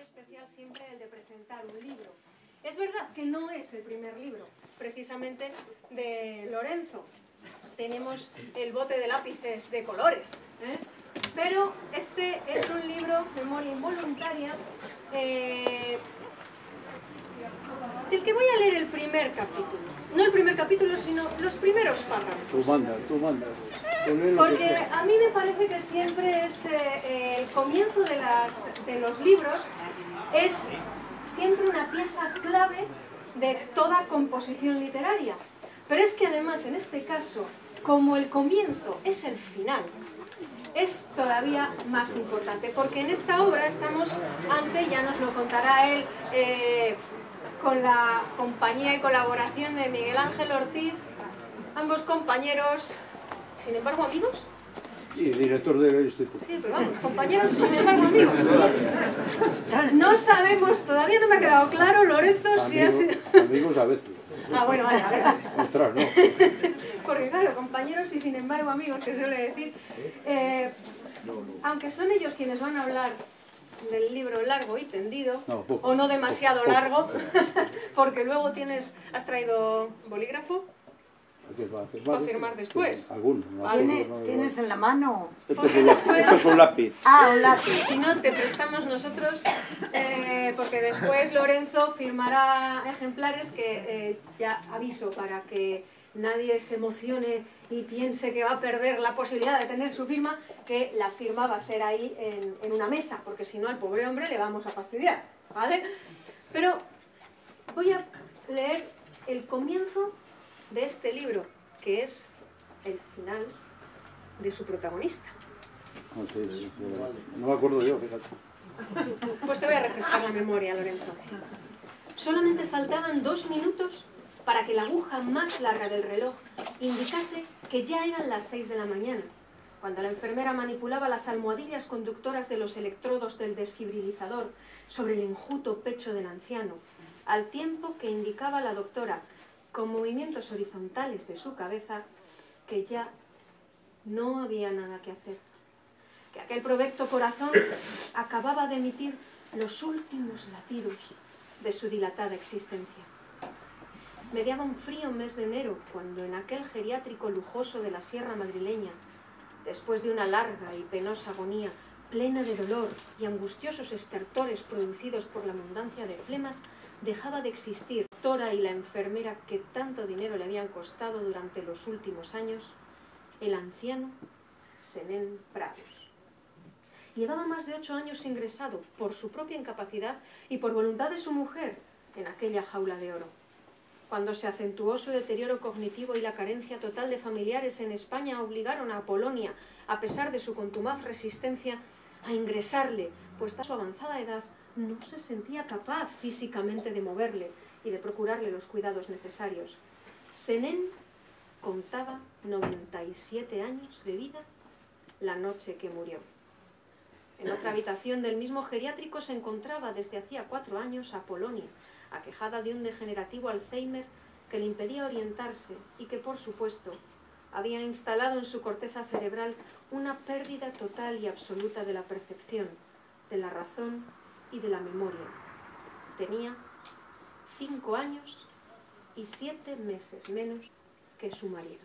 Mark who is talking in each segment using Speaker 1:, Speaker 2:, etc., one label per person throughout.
Speaker 1: especial siempre el de presentar un libro. Es verdad que no es el primer libro, precisamente de Lorenzo. Tenemos el bote de lápices de colores, pero este es un libro, Memoria Involuntaria, del que voy a leer el primer capítulo. No el primer capítulo, sino los primeros párrafos.
Speaker 2: Tú mandas.
Speaker 1: Porque a mí me parece que siempre es el comienzo de los libros, es siempre una pieza clave de toda composición literaria. Pero es que además, en este caso, como el comienzo es el final, es todavía más importante, porque en esta obra estamos ante, ya nos lo contará él, con la compañía y colaboración de Miguel Ángel Ortiz, ambos compañeros, sin embargo amigos.
Speaker 2: Y director del instituto.
Speaker 1: Sí, pero vamos, compañeros y sin embargo amigos. No sabemos, todavía no me ha quedado claro, Lorenzo, si ha sido...
Speaker 2: Amigos a veces.
Speaker 1: Ah, bueno, vale, a ver.
Speaker 2: Ostras, no.
Speaker 1: Porque claro, compañeros y sin embargo amigos, que suele decir, aunque son ellos quienes van a hablar del libro largo y tendido,
Speaker 2: No, poco,
Speaker 1: o no demasiado
Speaker 2: poco.
Speaker 1: largo, porque luego has traído bolígrafo para firmar después.
Speaker 2: Algunos.
Speaker 3: ¿Tienes en la mano?
Speaker 2: Esto es un lápiz.
Speaker 3: Ah, un lápiz.
Speaker 1: Si no, te prestamos nosotros, porque después Lorenzo firmará ejemplares que ya aviso para que nadie se emocione y piense que va a perder la posibilidad de tener su firma, que la firma va a ser ahí en una mesa, porque si no al pobre hombre le vamos a fastidiar, ¿vale? Pero voy a leer el comienzo de este libro, que es el final de su protagonista.
Speaker 2: No me acuerdo yo, fíjate.
Speaker 1: Pues te voy a refrescar la memoria, Lorenzo. Solamente faltaban 2 minutos para que la aguja más larga del reloj indicase que ya eran las 6 de la mañana, cuando la enfermera manipulaba las almohadillas conductoras de los electrodos del desfibrilizador sobre el enjuto pecho del anciano, al tiempo que indicaba la doctora, con movimientos horizontales de su cabeza, que ya no había nada que hacer, que aquel provecto corazón acababa de emitir los últimos latidos de su dilatada existencia. Mediaba un frío mes de enero, cuando en aquel geriátrico lujoso de la sierra madrileña, después de una larga y penosa agonía, plena de dolor y angustiosos estertores producidos por la abundancia de flemas, dejaba de existir la doctora y la enfermera que tanto dinero le habían costado durante los últimos años, el anciano Senén Prados. Llevaba más de 8 años ingresado, por su propia incapacidad y por voluntad de su mujer, en aquella jaula de oro. Cuando se acentuó su deterioro cognitivo y la carencia total de familiares en España obligaron a Polonia, a pesar de su contumaz resistencia, a ingresarle, pues a su avanzada edad no se sentía capaz físicamente de moverle y de procurarle los cuidados necesarios. Senén contaba 97 años de vida la noche que murió. En otra habitación del mismo geriátrico se encontraba desde hacía 4 años Apolonia, aquejada de un degenerativo Alzheimer que le impedía orientarse y que, por supuesto, había instalado en su corteza cerebral una pérdida total y absoluta de la percepción, de la razón y de la memoria. Tenía 5 años y 7 meses menos que su marido.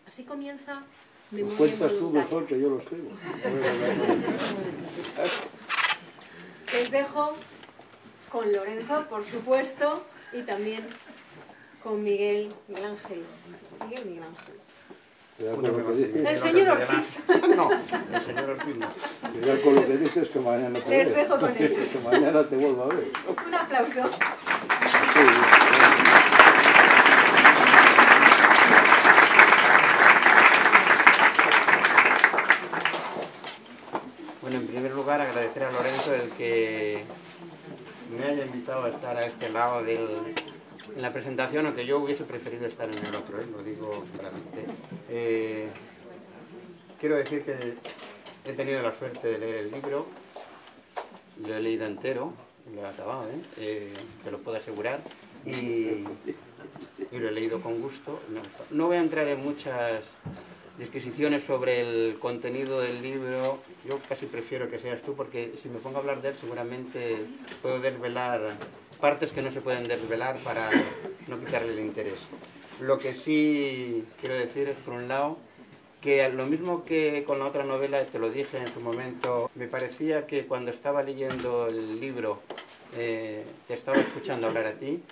Speaker 1: Así comienza Memoria
Speaker 2: Cuentas tú
Speaker 1: Involuntaria.
Speaker 2: mejor que yo lo escribo.
Speaker 1: Les dejo con Lorenzo, por supuesto, y también con Miguel Ángel. Miguel Ángel.
Speaker 2: Cuidado con lo que dices.
Speaker 1: El señor Ortiz.
Speaker 4: No, el señor Ortiz no.
Speaker 2: Cuidado con lo que dices, que mañana te
Speaker 1: Les
Speaker 2: veo.
Speaker 1: dejo con ellos.
Speaker 2: Que mañana te vuelvo a ver.
Speaker 1: Un aplauso.
Speaker 4: Bueno, en primer lugar agradecer a Lorenzo el que me haya invitado a estar a este lado en la presentación, aunque yo hubiese preferido estar en el otro, lo digo claramente. Quiero decir que he tenido la suerte de leer el libro, lo he leído entero, lo he acabado, te lo puedo asegurar, y lo he leído con gusto. No voy a entrar en muchas disquisiciones sobre el contenido del libro, yo casi prefiero que seas tú, porque si me pongo a hablar de él seguramente puedo desvelar partes que no se pueden desvelar para no quitarle el interés. Lo que sí quiero decir es, por un lado, que lo mismo que con la otra novela, te lo dije en su momento, me parecía que cuando estaba leyendo el libro te estaba escuchando hablar a ti,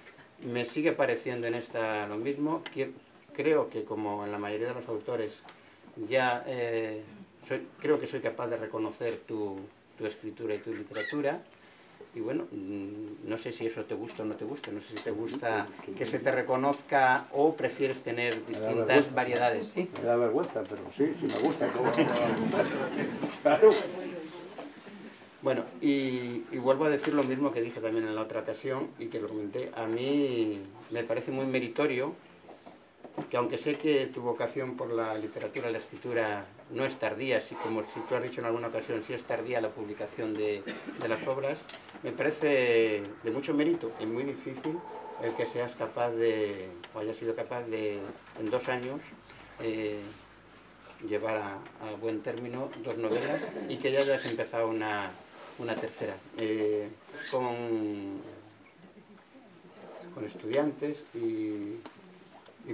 Speaker 4: me sigue pareciendo en esta lo mismo. Creo que, como en la mayoría de los autores, ya creo que soy capaz de reconocer tu escritura y tu literatura. Y bueno, no sé si eso te gusta o no te gusta, no sé si te gusta que se te reconozca o prefieres tener distintas variedades. ¿Sí?
Speaker 2: Me da vergüenza, pero sí me gusta. Claro.
Speaker 4: Bueno, y vuelvo a decir lo mismo que dije también en la otra ocasión y que lo comenté. A mí me parece muy meritorio que, aunque sé que tu vocación por la literatura y la escritura no es tardía, así como si tú has dicho en alguna ocasión, sí es tardía la publicación de las obras, me parece de mucho mérito y muy difícil el que seas capaz de, o hayas sido capaz de, en 2 años, llevar a buen término 2 novelas y que ya hayas empezado una tercera. Con estudiantes y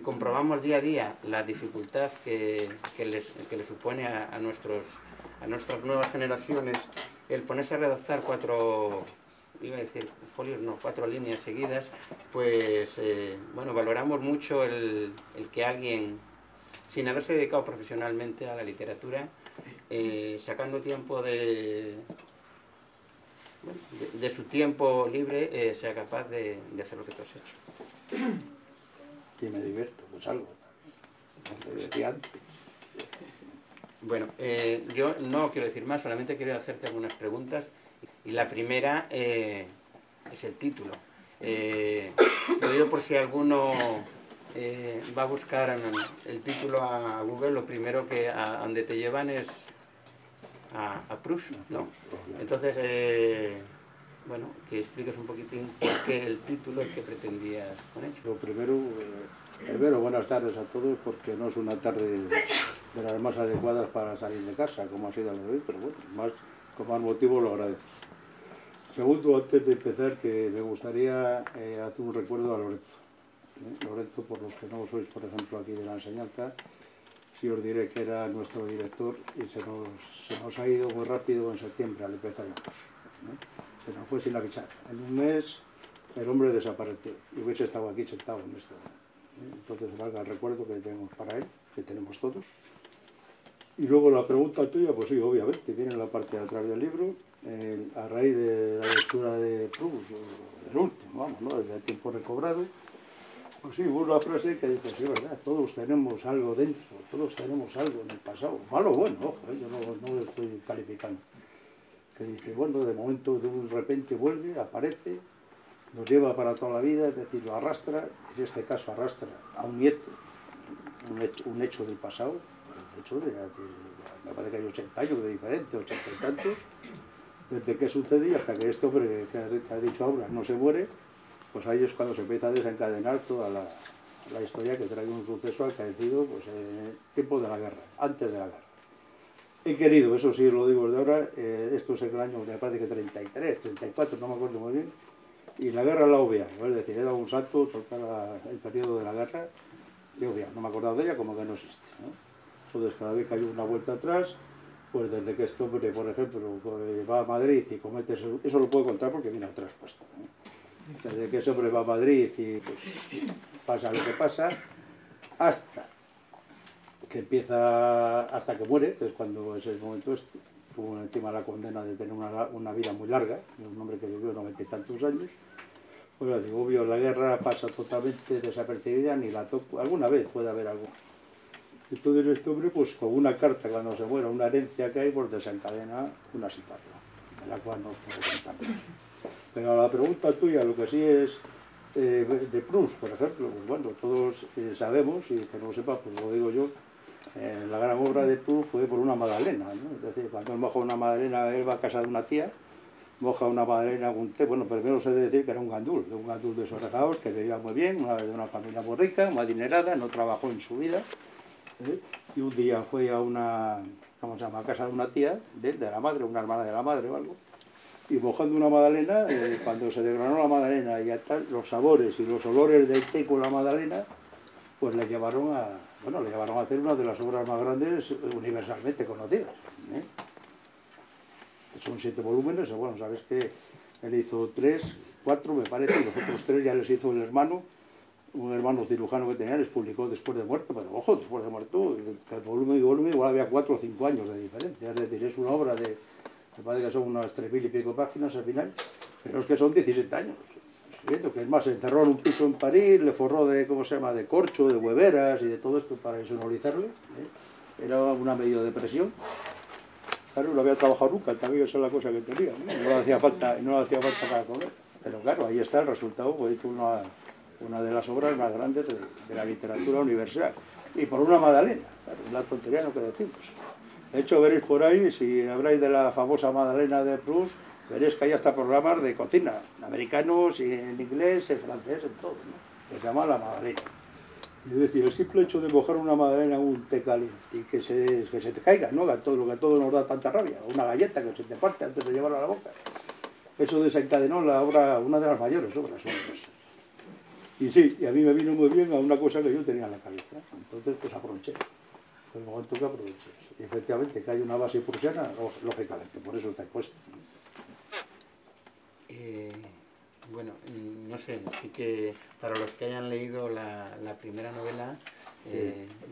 Speaker 4: comprobamos día a día la dificultad que le supone a nuestras nuevas generaciones el ponerse a redactar 4 líneas seguidas. Pues bueno, valoramos mucho el que alguien, sin haberse dedicado profesionalmente a la literatura, sacando tiempo de su tiempo libre, sea capaz de hacer lo que tú has hecho.
Speaker 2: Y me divierto, pues algo. Como te decía antes.
Speaker 4: Bueno, yo no quiero decir más, solamente quiero hacerte algunas preguntas. Y la primera es el título. Lo digo por si alguno va a buscar el título a Google, lo primero a donde te llevan es a Proust, ¿no? Entonces, bueno, que expliques un poquitín por qué el título y qué pretendías con ello.
Speaker 2: Lo primero, buenas tardes a todos, porque no es una tarde de las más adecuadas para salir de casa, como ha sido la de hoy, pero bueno, con más motivo lo agradezco. Segundo, antes de empezar, que me gustaría hacer un recuerdo a Lorenzo. Lorenzo, por los que no sois, por ejemplo, aquí de la enseñanza, sí os diré que era nuestro director y se nos ha ido muy rápido en septiembre al empezar el curso. Se nos fue sin avisar. En un mes el hombre desapareció y hubiese estado aquí sentado en esto. Entonces valga el recuerdo que tenemos para él, que tenemos todos. Y luego la pregunta tuya, pues sí, obviamente, viene en la parte de atrás del libro, a raíz de la lectura de Proust, del último, vamos, ¿no? Desde el tiempo recobrado. Pues sí, hubo una frase que dice, sí, verdad, todos tenemos algo dentro, todos tenemos algo en el pasado, malo o bueno, ojo, yo no lo estoy calificando. Que dice, bueno, de momento, de repente vuelve, aparece, nos lleva para toda la vida, es decir, lo arrastra, en este caso arrastra a un nieto, un hecho del pasado, un hecho de hace, me parece que hay 80 años de diferente, 80 y tantos, desde que sucede hasta que este hombre que ha dicho ahora no se muere. Pues ahí es cuando se empieza a desencadenar toda la historia que trae un suceso acaecido pues, en el tiempo de la guerra, antes de la guerra. He querido, eso sí lo digo desde ahora, esto es el año, me parece que 33, 34, no me acuerdo muy bien, y la guerra la he obviado, es decir, he dado un salto total el periodo de la guerra, y he obviado, no me he acordado de ella como que no existe, ¿no? Entonces cada vez que hay una vuelta atrás, pues desde que este hombre, por ejemplo, va a Madrid y comete eso lo puedo contar porque viene atrás puesto, ¿no? Desde que ese hombre va a Madrid y pues, pasa lo que pasa, hasta que empieza, hasta que muere, que es cuando es el momento este, tuvo encima la condena de tener una vida muy larga, un hombre que vivió 90 y tantos años, pues digo, obvio, la guerra pasa totalmente desapercibida, ni la toco, alguna vez puede haber algo. Entonces este hombre, pues con una carta cuando se muera, una herencia que hay, pues desencadena una situación, de la cual no os puedo contar. Pero a la pregunta tuya, lo que sí es de Proust, por ejemplo, pues bueno, todos sabemos, y que no lo sepa, pues lo digo yo, la gran obra de Proust fue por una magdalena, ¿no? Es decir, cuando él moja una magdalena, él va a casa de una tía, moja una magdalena con té, bueno, primero se debe decir que era un gandul de esos regados, que vivía muy bien, de una familia muy rica, muy adinerada, no trabajó en su vida, y un día fue a una, ¿cómo se llama?, a casa de una tía, de la madre, una hermana de la madre o algo, y mojando una magdalena, cuando se desgranó la magdalena y tal, los sabores y los olores del té con la magdalena, pues le llevaron a hacer una de las obras más grandes universalmente conocidas. Son 7 volúmenes, bueno, sabes que él hizo 3, 4 me parece, y los otros 3 ya les hizo el hermano, un hermano cirujano que tenía, les publicó después de muerto, pero ojo, después de muerto, el volumen y volumen igual había 4 o 5 años de diferencia, es decir, es una obra de, me parece que son unas 3000 y pico páginas al final, pero es que son 17 años escribiendo, que es más, se encerró en un piso en París, le forró de, ¿cómo se llama?, de corcho, de hueveras y de todo esto para insonorizarle, era una medio depresión. Claro, no había trabajado nunca, también esa es la cosa que tenía, no le hacía falta para comer, pero claro, ahí está el resultado, pues hizo una de las obras más grandes de la literatura universal, y por una magdalena, claro, la tontería no que decimos. De hecho, veréis por ahí, si habláis de la famosa magdalena de Proust, veréis que hay hasta programas de cocina, en americanos, y en inglés, en francés, en todo, ¿no? Se llama la magdalena. Es decir, el simple hecho de mojar una magdalena en un té caliente y que se te caiga, ¿no?, lo que a todos nos da tanta rabia, una galleta que se te parte antes de llevarla a la boca, eso desencadenó la obra, una de las mayores obras universales. Y sí, y a mí me vino muy bien a una cosa que yo tenía en la cabeza, entonces pues aproveché, fue el momento que aproveché. Y efectivamente que hay una base prusiana, lógicamente, por eso está puesto.
Speaker 4: Bueno, no sé, sí que para los que hayan leído la primera novela,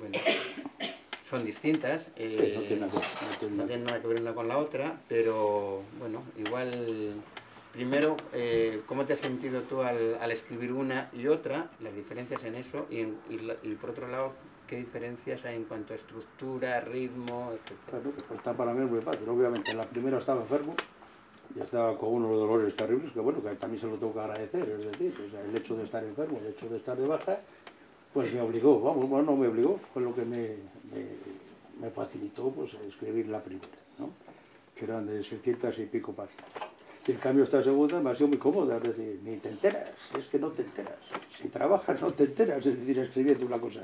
Speaker 4: bueno, son distintas, no tienen nada que ver una con la otra, pero bueno, igual, primero, ¿cómo te has sentido tú al escribir una y otra, las diferencias en eso, y por otro lado, qué diferencias hay en cuanto a estructura, ritmo, etcétera?
Speaker 2: Bueno, pues está para mí muy fácil, obviamente, en la primera estaba enfermo, y estaba con unos dolores terribles, que bueno, que también se lo tengo que agradecer, es decir, o sea, el hecho de estar enfermo, el hecho de estar de baja, pues me obligó, vamos, bueno, no me obligó, fue lo que me facilitó pues escribir la primera, ¿no?, que eran de 600 y pico páginas. Y en cambio esta segunda me ha sido muy cómoda, es decir, ni te enteras, es que no te enteras, si trabajas no te enteras, es decir, escribiendo una cosa.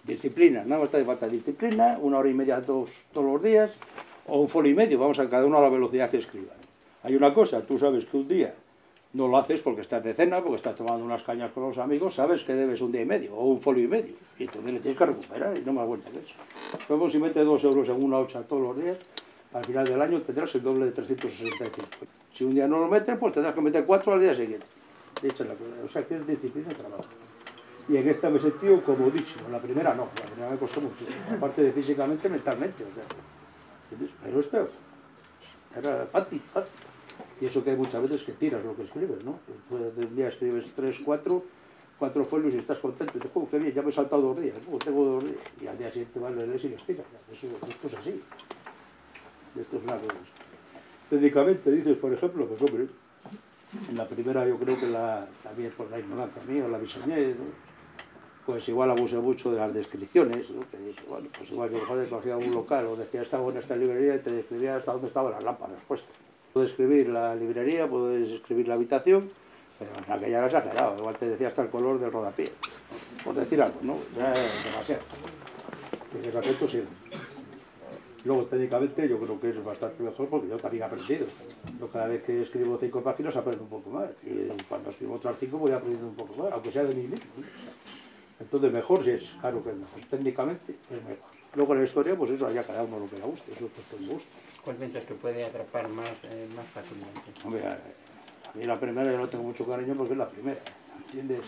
Speaker 2: Disciplina, nada más te falta disciplina, 1 hora y media, 2 todos los días, o 1 folio y medio, vamos a cada uno a la velocidad que escriban. Hay una cosa, tú sabes que un día no lo haces porque estás de cena, porque estás tomando unas cañas con los amigos, sabes que debes 1 día y medio o 1 folio y medio, y entonces le tienes que recuperar y no más vuelta que eso. Luego si metes 2 euros en una hocha todos los días, al final del año tendrás el doble de 365. Si un día no lo metes, pues tendrás que meter 4 al día siguiente. O sea que es disciplina y trabajo. Y en esta me he sentido comodísimo, en la primera no, la primera me costó mucho, aparte de físicamente, mentalmente, o sea, pero esto era fácil. Y eso que hay muchas veces que tiras lo que escribes, ¿no? Un día escribes 3, 4 folios y estás contento, y dices, qué bien, ya me he saltado 2 días, tengo 2 días, y al día siguiente vas a leer y les tiras, esto es así, esto es una cosa. Técnicamente dices, por ejemplo, pues hombre, en la primera yo creo que también por la ignorancia mía, la bisoñé, ¿no?, pues igual abusé mucho de las descripciones, ¿no?, que dije, bueno, pues igual yo mejor cogía un local o decía estaba en esta librería y te describía hasta dónde estaban las lámparas puestas. Puedes escribir la librería, puedes escribir la habitación, pero en aquella era exagerado, igual te decía hasta el color del rodapié, por decir algo, ¿no? Ya es demasiado. En ese aspecto sí. Luego técnicamente yo creo que es bastante mejor porque yo también he aprendido. Yo cada vez que escribo 5 páginas aprendo un poco más, y cuando escribo otras 5 voy aprendiendo un poco más, aunque sea de mí mismo, ¿no? Entonces mejor sí es, claro que es mejor, técnicamente es mejor. Luego en la historia, pues eso, haya cada uno lo que le guste, eso es cuestión de gusto.
Speaker 4: ¿Cuál piensas que puede atrapar más fácilmente?
Speaker 2: Hombre, a mí la primera yo no tengo mucho cariño porque es la primera, ¿entiendes?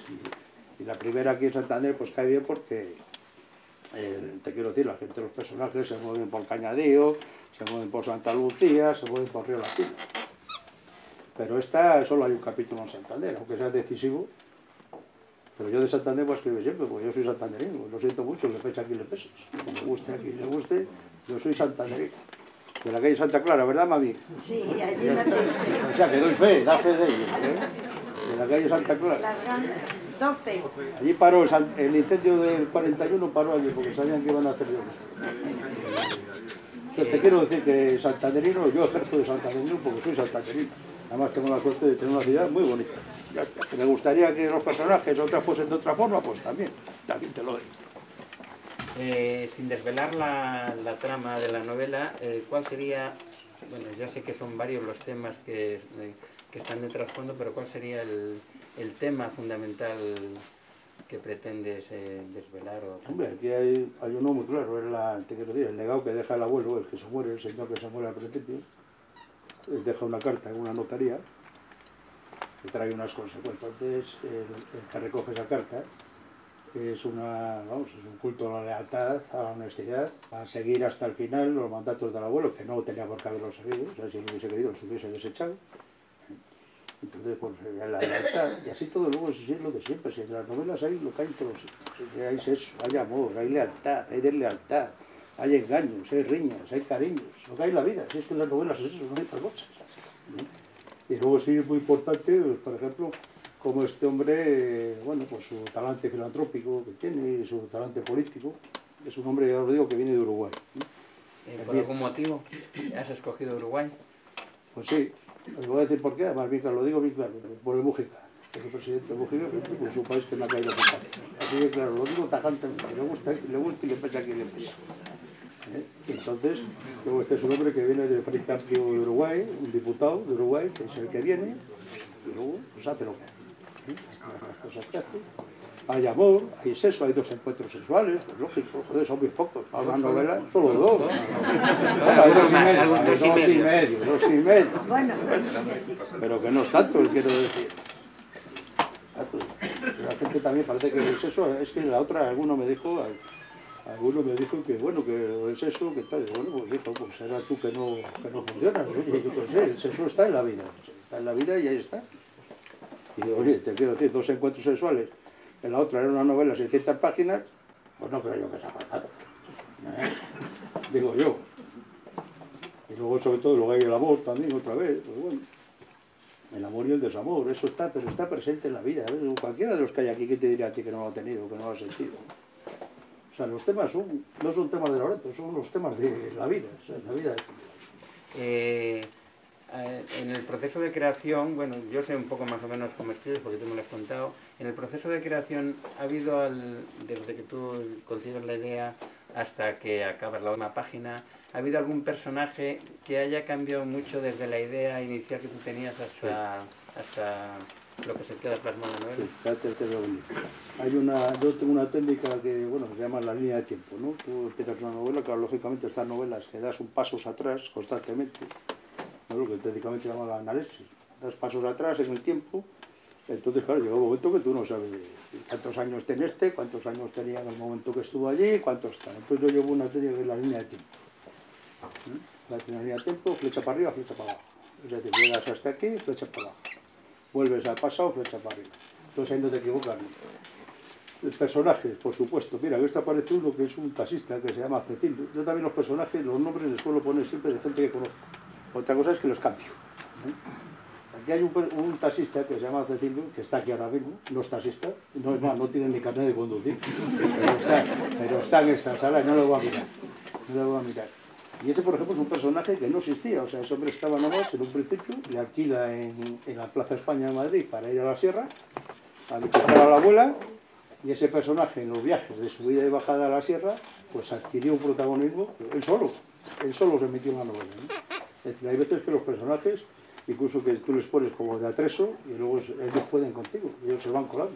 Speaker 2: Y la primera aquí en Santander pues cae bien porque, te quiero decir, la gente, los personajes se mueven por Cañadío, se mueven por Santa Lucía, se mueven por Río Latino. Pero esta solo hay un capítulo en Santander, aunque sea decisivo. Pero yo de Santander voy a escribir siempre, porque yo soy santanderino, lo siento mucho, le pese a quien le pese. Que me guste a quien le guste, yo soy santanderino. De la calle Santa Clara, ¿verdad, mami?
Speaker 3: Sí, allí la tengo.
Speaker 2: O sea, que doy fe, da fe de ello, ¿eh? De la calle Santa Clara.
Speaker 3: Las grandes, 12.
Speaker 2: Allí paró, el incendio del 41 paró allí, porque sabían que iban a hacer yo. Te quiero decir que santanderino, yo ejerzo de santanderino porque soy santanderino. Además tengo la suerte de tener una ciudad muy bonita. Me gustaría que los personajes otras fuesen de otra forma, pues también te lo digo.
Speaker 4: Sin desvelar la trama de la novela, ¿cuál sería, bueno, ya sé que son varios los temas que están de trasfondo, pero cuál sería el tema fundamental que pretendes desvelar?
Speaker 2: Hombre, aquí hay uno muy claro, te quiero decir, el legado que deja el abuelo, el que se muere, el señor que se muere al principio, deja una carta en una notaría que trae unas consecuencias. Entonces, el que recoge esa carta es un culto a la lealtad, a la honestidad, a seguir hasta el final los mandatos del abuelo, que no tenía por qué haberlos seguido, o sea, si lo hubiese querido los hubiese desechado. Entonces, pues, la lealtad, y así todo luego es lo de siempre, si en las novelas hay lo que hay en todos los sitios, hay sexo, hay amor, hay lealtad, hay deslealtad, hay engaños, hay riñas, hay cariños, lo que hay en la vida, si es que en las novelas es eso, no hay otras cosas. Y luego sí es muy importante, pues, por ejemplo, como este hombre, bueno, pues su talante filantrópico que tiene y su talante político, es un hombre, ya os digo, que viene de Uruguay.
Speaker 4: ¿Por algún motivo has escogido Uruguay?
Speaker 2: Pues sí, os voy a decir por qué, además bien claro, lo digo bien claro, por el Mujica. El presidente Mujica es un país que me ha caído simpático. Así que claro, lo digo tajantemente, le gusta y le pesa a quien le pesa. Entonces, luego este es un hombre que viene del Frente Amplio de Uruguay, un diputado de Uruguay, que es el que viene, y luego pues hace lo que hace. Las cosas que hace. Hay amor, hay sexo, hay 2 encuentros sexuales, pues lógico, joder, son muy pocos. Para una novela, solo 2. Hay 2 y medio.
Speaker 3: Bueno,
Speaker 2: Pero que no es tanto, quiero decir. La gente también parece que el sexo, es que la otra, alguno me dijo que bueno, que el sexo, que tal, bueno, pues hijo, pues será tú que no funciona. Oye, yo qué sé, el sexo está en la vida y ahí está. Y digo, oye, te quiero decir, 2 encuentros sexuales, en la otra era una novela de 600 páginas, pues no creo yo que sea faltado. Digo yo. Y luego, sobre todo, luego hay el amor también, otra vez, pues bueno. El amor y el desamor, eso está, pero está presente en la vida. ¿Ves? Cualquiera de los que hay aquí, ¿qué te diría a ti que no lo ha tenido, que no lo ha sentido? O sea, los temas no son temas de Loreto, son los temas de la vida, o sea, la vida.
Speaker 4: En el proceso de creación, bueno, yo sé un poco más o menos cómo escribes, porque tú me lo has contado. En el proceso de creación, ¿ha habido, desde que tú concibes la idea hasta que acabas la última página, ha habido algún personaje que haya cambiado mucho desde la idea inicial que tú tenías hasta lo que se queda plasmado en la novela?
Speaker 2: Yo tengo una técnica que, bueno, se llama la línea de tiempo, ¿no? Tú empiezas una novela, claro, lógicamente estas novelas que das un pasos atrás constantemente, ¿no? Lo que técnicamente se llama la análisis, das pasos atrás en el tiempo. Entonces, claro, llega un momento que tú no sabes cuántos años tiene cuántos años tenía en el momento que estuvo allí, cuántos tal. Entonces yo llevo una técnica que es la línea de tiempo. La línea de tiempo, flecha para arriba, flecha para abajo. Es decir, llegas hasta aquí, flecha para abajo. Vuelves al pasado, flecha para arriba. Entonces ahí no te equivocas. Personajes, por supuesto. Mira, esto aparece uno que es un taxista que se llama Cecilio. Yo también los personajes, los nombres les suelo poner siempre de gente que conozco. Otra cosa es que los cambio. Aquí hay un taxista que se llama Cecilio, que está aquí ahora mismo, no es taxista, no es más, no tiene ni carnet de conducir, pero está en esta sala y no lo voy a mirar. Y este, por ejemplo, es un personaje que no existía, o sea, ese hombre estaba nomás en un principio, le alquila en la Plaza España de Madrid para ir a la sierra, a visitar a la abuela, y ese personaje en los viajes de subida y bajada a la sierra, pues adquirió un protagonismo, él solo se metió en la novela, ¿no? Es decir, hay veces que los personajes, incluso que tú les pones como de atreso, y luego ellos pueden contigo, ellos se van colando,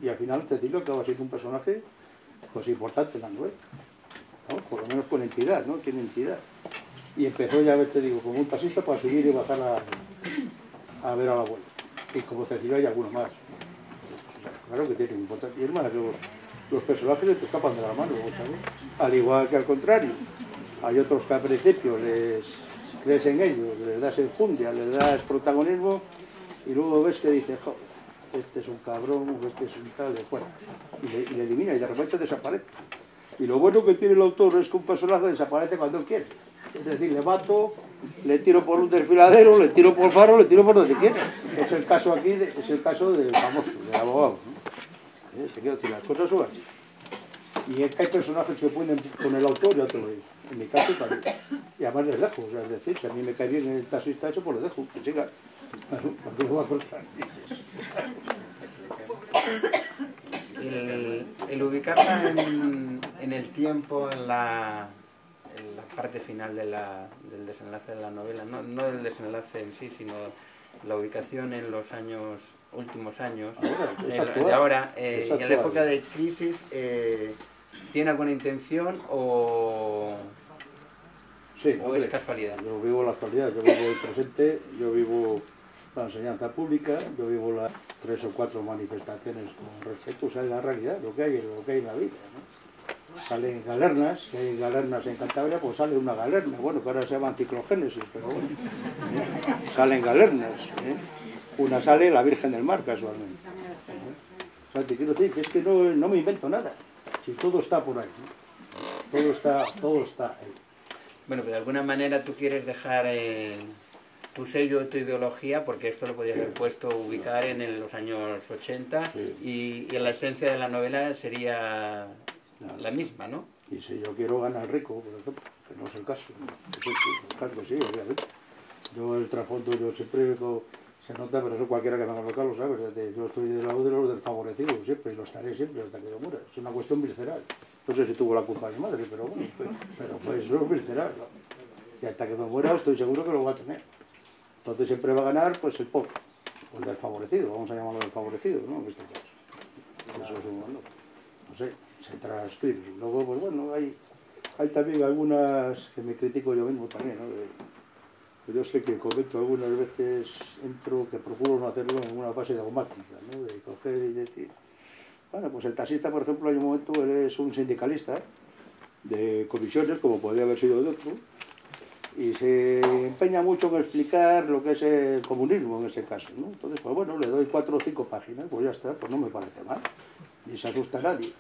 Speaker 2: y al final Cecilio acaba siendo un personaje pues importante en la novela, ¿no? Por lo menos con entidad, ¿no? Tiene entidad. Y empezó ya, te digo, como un taxista para subir y bajar a ver a la abuela. Y como Cecilio hay alguno más. Claro que tiene importancia. Y es más, los personajes te escapan de la mano, ¿sabes? Al igual que al contrario. Hay otros que al principio crees en ellos, les das enjundia, les das protagonismo y luego ves que dices, joder, este es un cabrón, este es un tal, de fuera. Y le elimina y de repente desaparece. Y lo bueno que tiene el autor es que un personaje desaparece cuando él quiere. Es decir, le mato, le tiro por un desfiladero, le tiro por faro, le tiro por donde quiera. Es el caso aquí, es el caso del famoso, del abogado, ¿no? Te quiero decir, las cosas son así. Y es que hay personajes que pueden con el autor, ya te lo digo. En mi caso también. Y además les dejo, o sea, es decir, si a mí me cae bien el taxista hecho, pues le dejo, que siga. ¿Para qué lo voy a cortar? El
Speaker 4: ubicarla en en el tiempo, en la parte final del desenlace de la novela, no del desenlace en sí, sino la ubicación en los últimos años de ahora, y en la época de crisis, ¿tiene alguna intención o es casualidad?
Speaker 2: Yo vivo la actualidad, yo vivo el presente, yo vivo la enseñanza pública, yo vivo las 3 o 4 manifestaciones con respecto, o sea, la realidad, lo que hay en la vida, ¿no? Salen galernas, que hay galernas en Cantabria, pues sale una galerna, bueno, que ahora se llama ciclogénesis, pero bueno, salen galernas, una sale la Virgen del Mar, casualmente. O sea, te quiero decir que es que no me invento nada, si todo está por ahí, ¿no? Todo está ahí.
Speaker 4: Bueno, pero de alguna manera tú quieres dejar tu sello, tu ideología, porque esto lo podías haber puesto, ubicar en los años 80, sí. y en la esencia de la novela sería la misma, ¿no?
Speaker 2: Y si yo quiero ganar rico, por ejemplo, que no es el caso, claro que sí, obviamente. Yo el trasfondo, yo siempre se nota, pero eso cualquiera que me haga local lo sabe, yo estoy del lado de los desfavorecidos siempre, y lo estaré siempre hasta que yo muera. Es una cuestión visceral. No sé si tuvo la culpa de mi madre, pero bueno, pero pues eso es visceral, ¿no? Y hasta que me muera estoy seguro que lo va a tener. Entonces siempre va a ganar pues el pobre, o el desfavorecido, vamos a llamarlo desfavorecido, ¿no? En este caso. Eso es no sé, se transcribe. Luego, pues bueno, hay también algunas que me critico yo mismo también, ¿no? Yo sé que cometo algunas veces, que procuro no hacerlo en una fase dogmática, ¿no? De coger y decir... Bueno, pues el taxista, por ejemplo, hay un momento, él es un sindicalista de comisiones, como podría haber sido de otro, y se empeña mucho en explicar lo que es el comunismo en ese caso, ¿no? Entonces, pues bueno, le doy 4 o 5 páginas, pues ya está, pues no me parece mal, ni se asusta a nadie,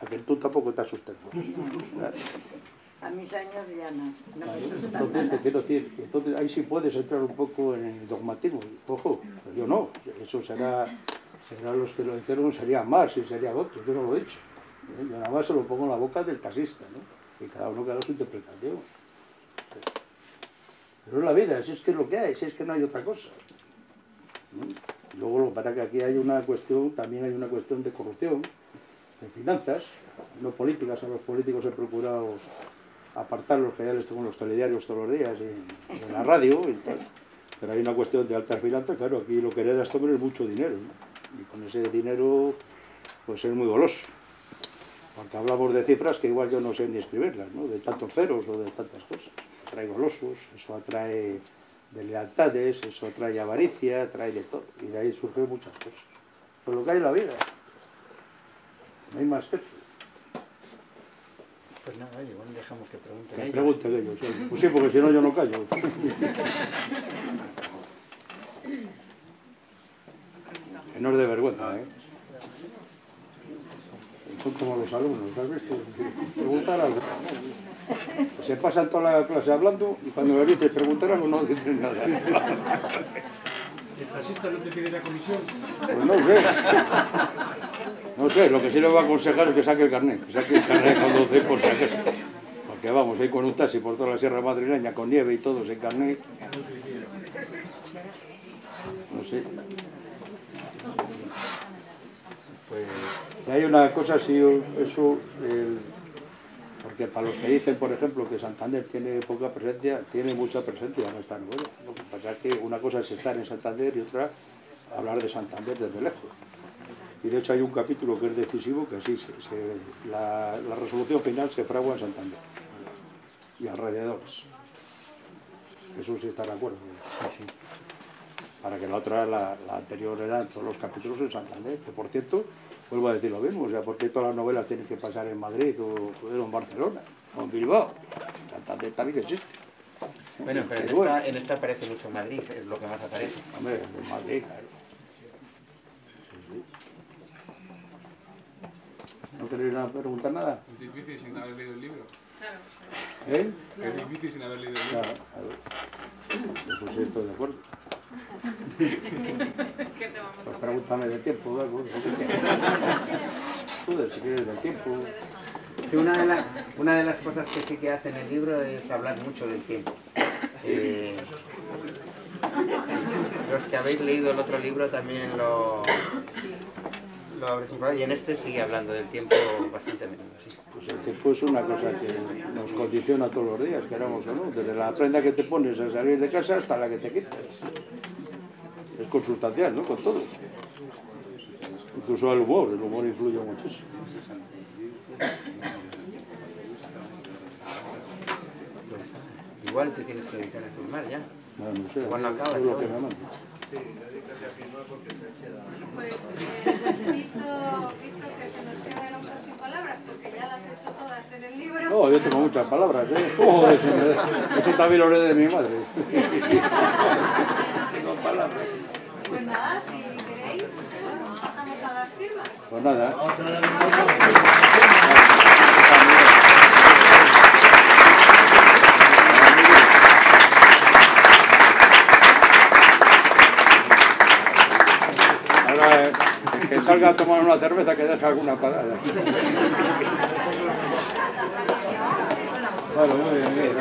Speaker 2: a que tú tampoco te asustes.
Speaker 3: A mis años ya no me asusta.
Speaker 2: Entonces, te quiero decir, entonces ahí sí puedes entrar un poco en el dogmatismo. Ojo, pero yo no, eso serán los que lo dijeron, sería Marx y sería otro, yo no lo he dicho. Yo nada más se lo pongo en la boca del taxista, ¿no? Y cada uno que haga su interpretación. Pero es la vida, si es que es lo que hay, si es que no hay otra cosa. Luego, para que aquí hay una cuestión, también hay una cuestión de corrupción, de finanzas, no políticas. A los políticos he procurado apartarlos, que ya les tengo en los telediarios todos los días y en la radio y tal. Pero hay una cuestión de altas finanzas, claro, aquí lo que hereda este hombre es mucho dinero, ¿no? Y con ese dinero, pues es muy goloso. Porque hablamos de cifras que igual yo no sé ni escribirlas, ¿no? De tantos ceros o de tantas cosas. Atrae golosos, eso atrae de lealtades, eso atrae avaricia, atrae de todo. Y de ahí surgen muchas cosas. Pues lo que hay en la vida. No hay más que eso.
Speaker 4: Pues nada, igual dejamos que pregunten
Speaker 2: Que
Speaker 4: ellos.
Speaker 2: pregunten ellos, sí. Pues sí, porque si no yo no callo. Que no es de vergüenza, ¿eh? Son como los alumnos, ¿has visto? Preguntar algo. Se pasan toda la clase hablando y cuando le dices preguntar algo no dicen nada.
Speaker 5: ¿El taxista no te pide la comisión?
Speaker 2: Pues no sé. No sé, lo que sí le voy a aconsejar es que saque el carnet. Que saque el carnet de conducir por si acaso. Porque vamos, ahí con un taxi por toda la sierra madrileña, con nieve y todo, sin carnet. No sé.
Speaker 4: Pues...
Speaker 2: Y hay una cosa, sí, eso, porque para los que dicen, por ejemplo, que Santander tiene poca presencia, tiene mucha presencia en esta novela. Lo que pasa es que una cosa es estar en Santander y otra hablar de Santander desde lejos. Y de hecho hay un capítulo que es decisivo, que así la resolución final se fragua en Santander y alrededores. Eso sí está de acuerdo. Sí. Para que la otra, la anterior era todos los capítulos en Santander, que por cierto, vuelvo a decir lo mismo, o sea, porque todas las novelas tienen que pasar en Madrid o en Barcelona o en Bilbao. Santander también existe.
Speaker 4: Bueno, pero en esta aparece mucho Madrid, es lo que más aparece.
Speaker 2: Hombre, en Madrid, claro. Sí. ¿No queréis preguntar nada?
Speaker 5: Es difícil sin haber leído el libro.
Speaker 2: ¿Eh?
Speaker 5: Es difícil sin haber leído el libro.
Speaker 2: Claro, pues sí, estoy de acuerdo. Pues pregúntame del tiempo, algo. Tú, si quieres del tiempo.
Speaker 4: Sí, una de las cosas que sí que hace en el libro es hablar mucho del tiempo. Los que habéis leído el otro libro también lo abres un poco, y en este sigue hablando del tiempo bastante a menudo, sí.
Speaker 2: Pues el tiempo es una cosa que nos condiciona todos los días, queramos o no, desde la prenda que te pones al salir de casa hasta la que te quitas. Es consustancial, ¿no? Con todo. Incluso el humor influye muchísimo.
Speaker 4: Pues, igual te tienes que dedicar a filmar ya.
Speaker 2: No sé,
Speaker 4: Igual no acabas,
Speaker 2: es lo que
Speaker 4: ¿no?
Speaker 2: me manda.
Speaker 1: Pues visto que se nos queda el autor sin palabras, porque ya las he hecho todas en el libro.
Speaker 2: No, yo tengo muchas palabras, ¿eh? Joder, eso también lo heredé de mi madre. Tengo palabras.
Speaker 1: Pues nada, si queréis, pasamos a las firmas.
Speaker 2: Pues nada. Ahora, que salga a tomar una cerveza, que deje alguna parada. Bueno, muy bien, bien.